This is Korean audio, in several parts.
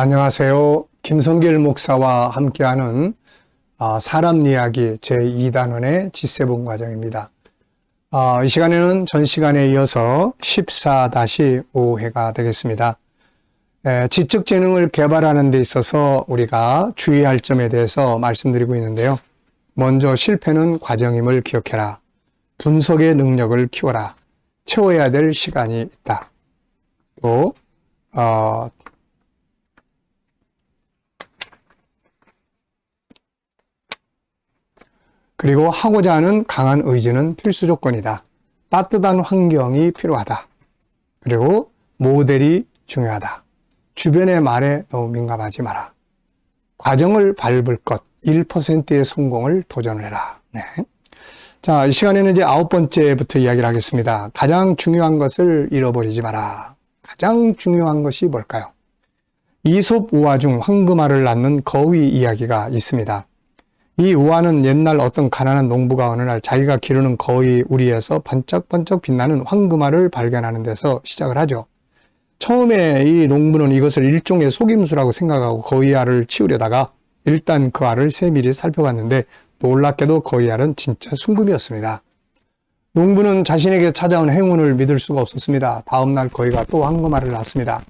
안녕하세요. 김성길 목사와 함께하는 사람 이야기 제2단원의 G7 과정입니다. 이 시간에는 전 시간에 이어서 14-5회가 되겠습니다. 지적재능을 개발하는 데 있어서 우리가 주의할 점에 대해서 말씀드리고 있는데요. 먼저 실패는 과정임을 기억해라. 분석의 능력을 키워라. 채워야 될 시간이 있다. 또 그리고 하고자 하는 강한 의지는 필수 조건이다. 따뜻한 환경이 필요하다. 그리고 모델이 중요하다. 주변의 말에 너무 민감하지 마라. 과정을 밟을 것, 1%의 성공을 도전을 해라. 네. 자, 이 시간에는 이제 9번째부터 이야기를 하겠습니다. 가장 중요한 것을 잃어버리지 마라. 가장 중요한 것이 뭘까요? 이솝 우화 중 황금알을 낳는 거위 이야기가 있습니다. 이 우화는 옛날 어떤 가난한 농부가 어느 날 자기가 기르는 거위 우리에서 반짝반짝 빛나는 황금알을 발견하는 데서 시작을 하죠. 처음에 이 농부는 이것을 일종의 속임수라고 생각하고 거위알을 치우려다가 일단 그 알을 세밀히 살펴봤는데 놀랍게도 거위알은 진짜 순금이었습니다. 농부는 자신에게 찾아온 행운을 믿을 수가 없었습니다. 다음날 거위가 또 황금알을 낳습니다.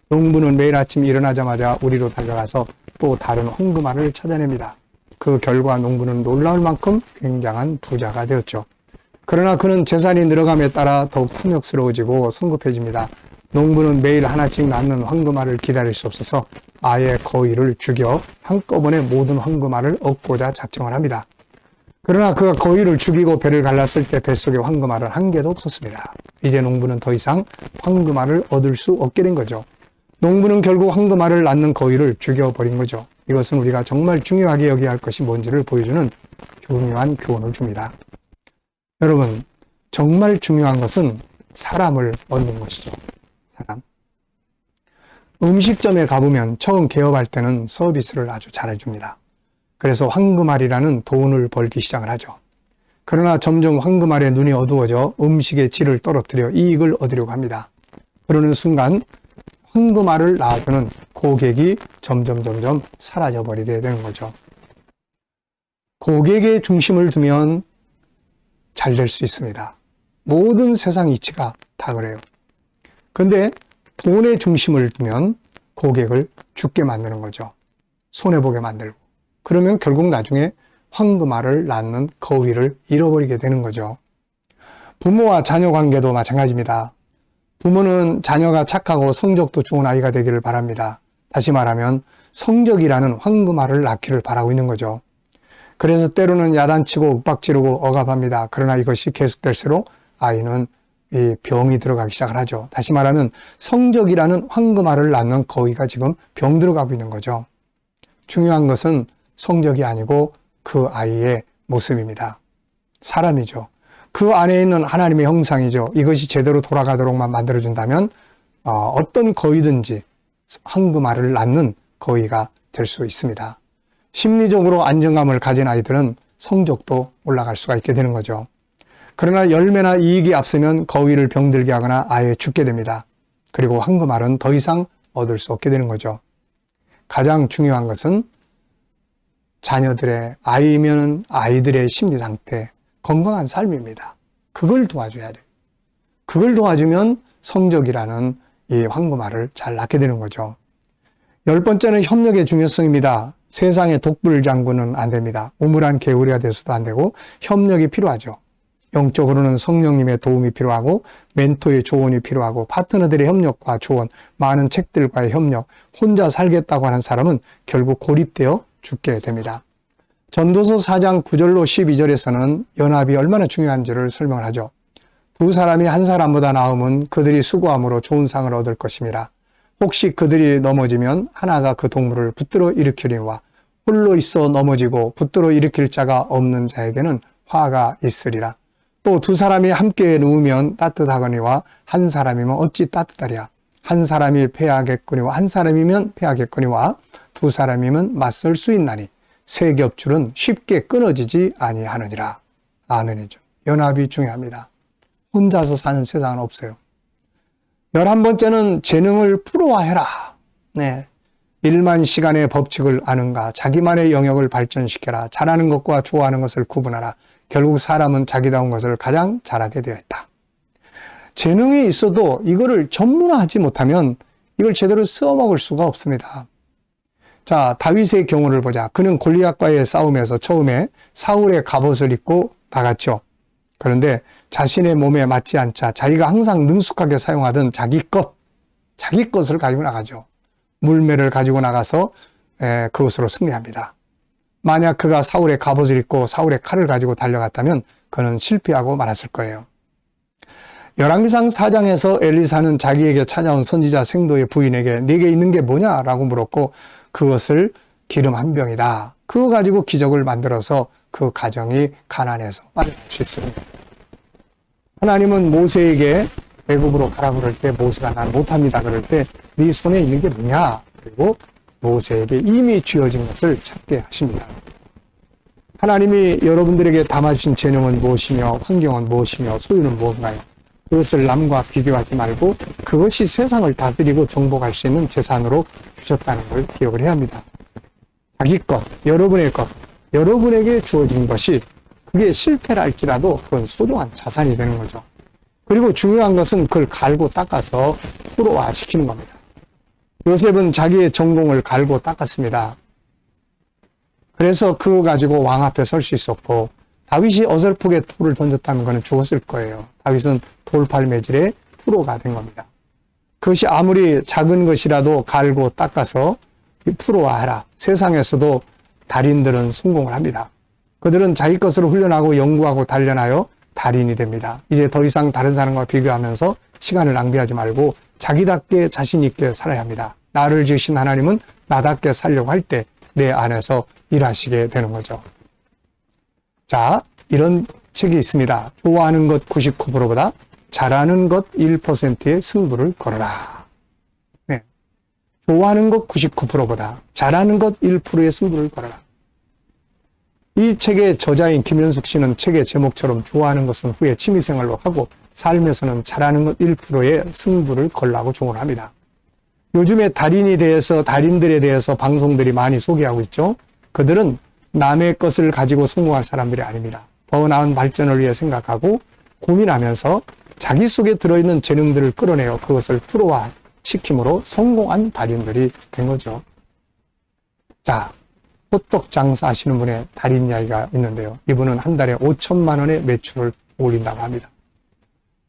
농부는 매일 아침 일어나자마자 우리로 달려가서 또 다른 황금알을 찾아냅니다. 그 결과 농부는 놀라울 만큼 굉장한 부자가 되었죠. 그러나 그는 재산이 늘어감에 따라 더욱 탐욕스러워지고 성급해집니다. 농부는 매일 하나씩 낳는 황금알을 기다릴 수 없어서 아예 거위를 죽여 한꺼번에 모든 황금알을 얻고자 작정을 합니다. 그러나 그가 거위를 죽이고 배를 갈랐을 때 뱃속에 황금알은 한 개도 없었습니다. 이제 농부는 더 이상 황금알을 얻을 수 없게 된 거죠. 농부는 결국 황금알을 낳는 거위를 죽여버린 거죠. 이것은 우리가 정말 중요하게 여겨야 할 것이 뭔지를 보여주는 중요한 교훈을 줍니다. 여러분, 정말 중요한 것은 사람을 얻는 것이죠. 사람. 음식점에 가보면 처음 개업할 때는 서비스를 아주 잘해줍니다. 그래서 황금알이라는 돈을 벌기 시작을 하죠. 그러나 점점 황금알의 눈이 어두워져 음식의 질을 떨어뜨려 이익을 얻으려고 합니다. 그러는 순간 황금알을 낳아주는 고객이 점점 사라져버리게 되는 거죠. 고객의 중심을 두면 잘 될 수 있습니다. 모든 세상 이치가 다 그래요. 근데 돈의 중심을 두면 고객을 죽게 만드는 거죠. 손해보게 만들고. 그러면 결국 나중에 황금알을 낳는 거위를 잃어버리게 되는 거죠. 부모와 자녀 관계도 마찬가지입니다. 부모는 자녀가 착하고 성적도 좋은 아이가 되기를 바랍니다. 다시 말하면 성적이라는 황금알을 낳기를 바라고 있는 거죠. 그래서 때로는 야단치고 윽박지르고 억압합니다. 그러나 이것이 계속될수록 아이는 이 병이 들어가기 시작을 하죠. 다시 말하면 성적이라는 황금알을 낳는 거위가 지금 병 들어가고 있는 거죠. 중요한 것은 성적이 아니고 그 아이의 모습입니다. 사람이죠. 그 안에 있는 하나님의 형상이죠. 이것이 제대로 돌아가도록만 만들어준다면 어떤 거위든지 황금알을 낳는 거위가 될 수 있습니다. 심리적으로 안정감을 가진 아이들은 성적도 올라갈 수가 있게 되는 거죠. 그러나 열매나 이익이 앞서면 거위를 병들게 하거나 아예 죽게 됩니다. 그리고 황금알은 더 이상 얻을 수 없게 되는 거죠. 가장 중요한 것은 자녀들의 아이면 아이들의 심리 상태, 건강한 삶입니다. 그걸 도와줘야 돼요. 그걸 도와주면 성적이라는 이 황금알을 잘 낳게 되는 거죠. 10번째는 협력의 중요성입니다. 세상에 독불장군은 안 됩니다. 우물안 개구리가 돼서도 안 되고 협력이 필요하죠. 영적으로는 성령님의 도움이 필요하고 멘토의 조언이 필요하고 파트너들의 협력과 조언, 많은 책들과의 협력, 혼자 살겠다고 하는 사람은 결국 고립되어 죽게 됩니다. 전도서 4장 9절로 12절에서는 연합이 얼마나 중요한지를 설명을 하죠. 두 사람이 한 사람보다 나으면 그들이 수고함으로 좋은 상을 얻을 것임이라. 혹시 그들이 넘어지면 하나가 그 동물을 붙들어 일으키리와 홀로 있어 넘어지고 붙들어 일으킬 자가 없는 자에게는 화가 있으리라. 또 두 사람이 함께 누우면 따뜻하거니와 한 사람이면 어찌 따뜻하랴. 한 사람이 패하겠거니와 한 사람이면 패하겠거니와 두 사람이면 맞설 수 있나니 세 겹줄은 쉽게 끊어지지 아니하느니라. 아멘이죠. 연합이 중요합니다. 혼자서 사는 세상은 없어요. 11번째는 재능을 프로화해라. 네. 일만 시간의 법칙을 아는가? 자기만의 영역을 발전시켜라. 잘하는 것과 좋아하는 것을 구분하라. 결국 사람은 자기다운 것을 가장 잘하게 되어 있다. 재능이 있어도 이거를 전문화하지 못하면 이걸 제대로 써먹을 수가 없습니다. 자, 다윗의 경우를 보자. 그는 골리앗과의 싸움에서 처음에 사울의 갑옷을 입고 나갔죠. 그런데 자신의 몸에 맞지 않자 자기가 항상 능숙하게 사용하던 자기 것을 가지고 나가죠. 물매를 가지고 나가서 그것으로 승리합니다. 만약 그가 사울의 갑옷을 입고 사울의 칼을 가지고 달려갔다면 그는 실패하고 말았을 거예요. 열왕기상 4장에서 엘리사는 자기에게 찾아온 선지자 생도의 부인에게 네게 있는 게 뭐냐라고 물었고 그것을 기름 한 병이다. 그거 가지고 기적을 만들어서 그 가정이 가난해서 빠져나올 수 있습니다. 하나님은 모세에게 애굽으로 가라 그럴 때 모세가 난 못합니다 그럴 때 네 손에 있는 게 뭐냐? 그리고 모세에게 이미 주어진 것을 찾게 하십니다. 하나님이 여러분들에게 담아주신 재능은 무엇이며 환경은 무엇이며 소유는 무엇인가요? 그것을 남과 비교하지 말고 그것이 세상을 다스리고 정복할 수 있는 재산으로 주셨다는 걸 기억을 해야 합니다. 자기 것, 여러분의 것, 여러분에게 주어진 것이 그게 실패라 할지라도 그건 소중한 자산이 되는 거죠. 그리고 중요한 것은 그걸 갈고 닦아서 프로화시키는 겁니다. 요셉은 자기의 전공을 갈고 닦았습니다. 그래서 그거 가지고 왕 앞에 설 수 있었고 다윗이 어설프게 돌을 던졌다면 그는 죽었을 거예요. 다윗은 돌팔매질의 프로가 된 겁니다. 그것이 아무리 작은 것이라도 갈고 닦아서 프로화하라. 세상에서도 달인들은 성공을 합니다. 그들은 자기 것으로 훈련하고 연구하고 단련하여 달인이 됩니다. 이제 더 이상 다른 사람과 비교하면서 시간을 낭비하지 말고 자기답게 자신 있게 살아야 합니다. 나를 지으신 하나님은 나답게 살려고 할 때 내 안에서 일하시게 되는 거죠. 자, 이런 책이 있습니다. 좋아하는 것 99%보다 잘하는 것 1%의 승부를 걸어라. 네. 좋아하는 것 99%보다 잘하는 것 1%의 승부를 걸어라. 이 책의 저자인 김현숙 씨는 책의 제목처럼 좋아하는 것은 후에 취미생활로 하고 삶에서는 잘하는 것 1%의 승부를 걸라고 조언을 합니다. 요즘에 달인들에 대해서 방송들이 많이 소개하고 있죠. 그들은 남의 것을 가지고 성공할 사람들이 아닙니다. 더 나은 발전을 위해 생각하고 고민하면서 자기 속에 들어있는 재능들을 끌어내어 그것을 프로화시킴으로 성공한 달인들이 된 거죠. 자, 호떡 장사하시는 분의 달인 이야기가 있는데요. 이분은 한 달에 5천만 원의 매출을 올린다고 합니다.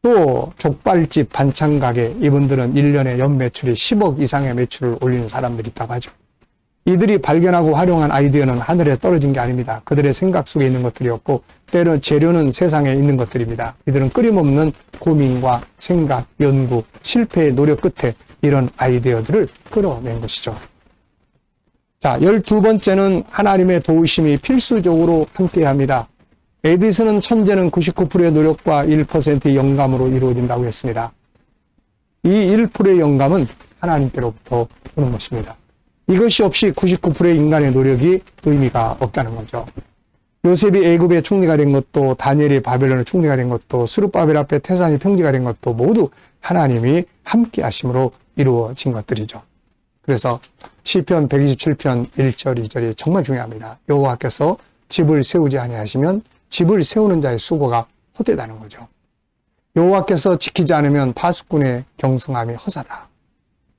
또 족발집, 반찬가게 이분들은 1년에 연매출이 10억 이상의 매출을 올리는 사람들이 있다고 하죠. 이들이 발견하고 활용한 아이디어는 하늘에 떨어진 게 아닙니다. 그들의 생각 속에 있는 것들이었고 때로 재료는 세상에 있는 것들입니다. 이들은 끊임없는 고민과 생각, 연구, 실패의 노력 끝에 이런 아이디어들을 끌어낸 것이죠. 자, 12번째는 하나님의 도우심이 필수적으로 함께합니다. 에디슨은 천재는 99%의 노력과 1%의 영감으로 이루어진다고 했습니다. 이 1%의 영감은 하나님께로부터 오는 것입니다. 이것이 없이 99%의 인간의 노력이 의미가 없다는 거죠. 요셉이 애굽의 총리가 된 것도 다니엘이 바벨론의 총리가 된 것도 스룹바벨 앞에 태산이 평지가 된 것도 모두 하나님이 함께 하심으로 이루어진 것들이죠. 그래서 시편 127편 1절 2절이 정말 중요합니다. 여호와께서 집을 세우지 아니하시면 집을 세우는 자의 수고가 헛되다는 거죠. 여호와께서 지키지 않으면 파수꾼의 경성함이 허사다.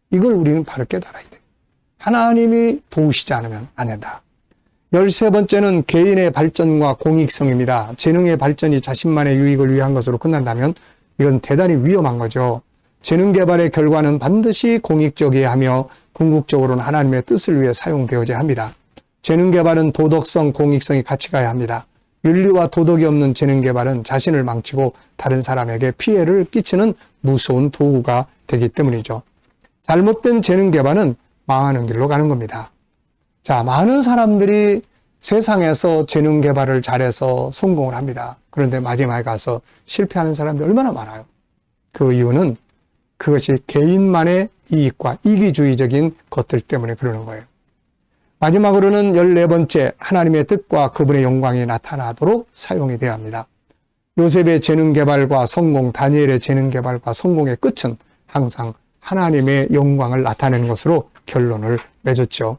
이걸 우리는 바로 깨달아야 돼요. 하나님이 도우시지 않으면 안 된다. 13번째는 개인의 발전과 공익성입니다. 재능의 발전이 자신만의 유익을 위한 것으로 끝난다면 이건 대단히 위험한 거죠. 재능 개발의 결과는 반드시 공익적이어야 하며 궁극적으로는 하나님의 뜻을 위해 사용되어야 합니다. 재능 개발은 도덕성, 공익성이 같이 가야 합니다. 윤리와 도덕이 없는 재능 개발은 자신을 망치고 다른 사람에게 피해를 끼치는 무서운 도구가 되기 때문이죠. 잘못된 재능 개발은 망하는 길로 가는 겁니다. 자, 많은 사람들이 세상에서 재능 개발을 잘해서 성공을 합니다. 그런데 마지막에 가서 실패하는 사람들이 얼마나 많아요. 그 이유는 그것이 개인만의 이익과 이기주의적인 것들 때문에 그러는 거예요. 마지막으로는 14번째, 하나님의 뜻과 그분의 영광이 나타나도록 사용이 되어야 합니다. 요셉의 재능 개발과 성공, 다니엘의 재능 개발과 성공의 끝은 항상 하나님의 영광을 나타내는 것으로 결론을 맺었죠.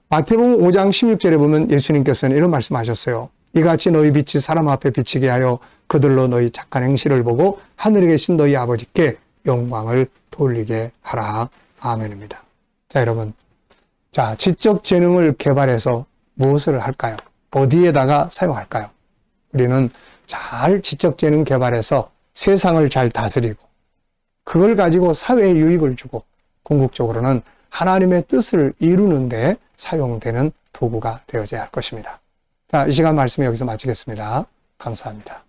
마태복음 5장 16절에 보면 예수님께서는 이런 말씀하셨어요. 이같이 너희 빛이 사람 앞에 비치게 하여 그들로 너희 착한 행실을 보고 하늘에 계신 너희 아버지께 영광을 돌리게 하라. 아멘입니다. 자, 여러분. 자, 지적 재능을 개발해서 무엇을 할까요? 어디에다가 사용할까요? 우리는 잘 지적 재능 개발해서 세상을 잘 다스리고 그걸 가지고 사회에 유익을 주고 궁극적으로는 하나님의 뜻을 이루는 데 사용되는 도구가 되어져야 할 것입니다. 자, 이 시간 말씀 여기서 마치겠습니다. 감사합니다.